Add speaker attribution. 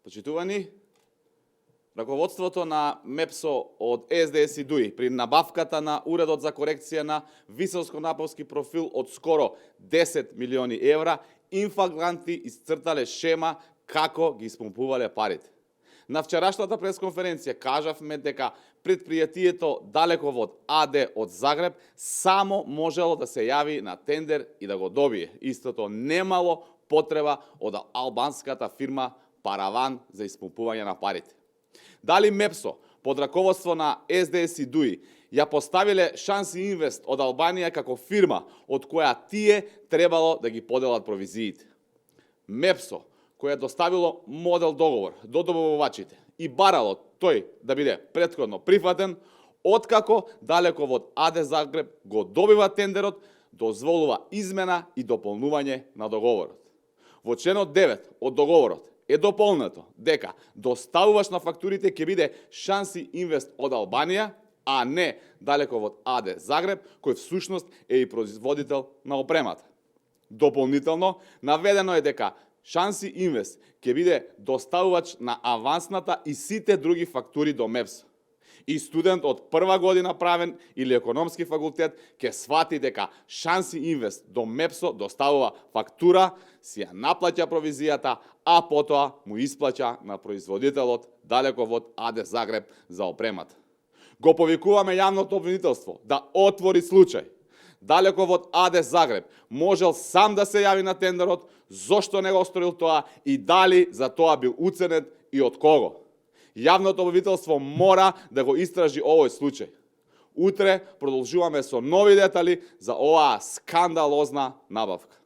Speaker 1: Почитувани, раководството на МЕПСО од СДС и ДУИ при набавката на уредот за корекција на високонапонски профил од скоро 10 милиони евра, инфлагранти исцртале шема како ги испомпувале парите. На вчерашната пресконференција кажавме дека предпријатието Далековод АД од Загреб само можело да се јави на тендер и да го добие. Истото немало потреба од албанската фирма Параван за испомпување на парите. Дали МЕПСО под раководство на СДС и ДУИ ја поставиле Шанси Инвест од Албанија како фирма од која тие требало да ги поделат провизиите. МЕПСО, која доставило модел договор до добавувачите и барало тој да биде претходно прифатен, откако Далековод АД Загреб го добива тендерот, дозволува измена и дополнување на договорот. Во членот 9 од договорот е дополнето дека доставувач на фактурите ќе биде Шанси Инвест од Албанија, а не Далековод АД Загреб, кој всушност е и производител на опремата. Дополнително наведено е дека Шанси Инвест ќе биде доставувач на авансната и сите други фактури до МЕПСО. И студент од прва година правен или економски факултет ќе свати дека Шанси Инвест до МЕПСО доставува фактура, си ја наплаќа провизијата, а потоа му исплаќа на производителот Далековод АД Загреб за опремата. Го повикуваме јавното обвинителство да отвори случај. Далековод АД Загреб можел сам да се јави на тендерот, зошто не го сторил тоа и дали за тоа бил уценет и од кого. Јавното обвинителство мора да го истражи овој случај. Утре продолжуваме со нови детали за оваа скандалозна набавка.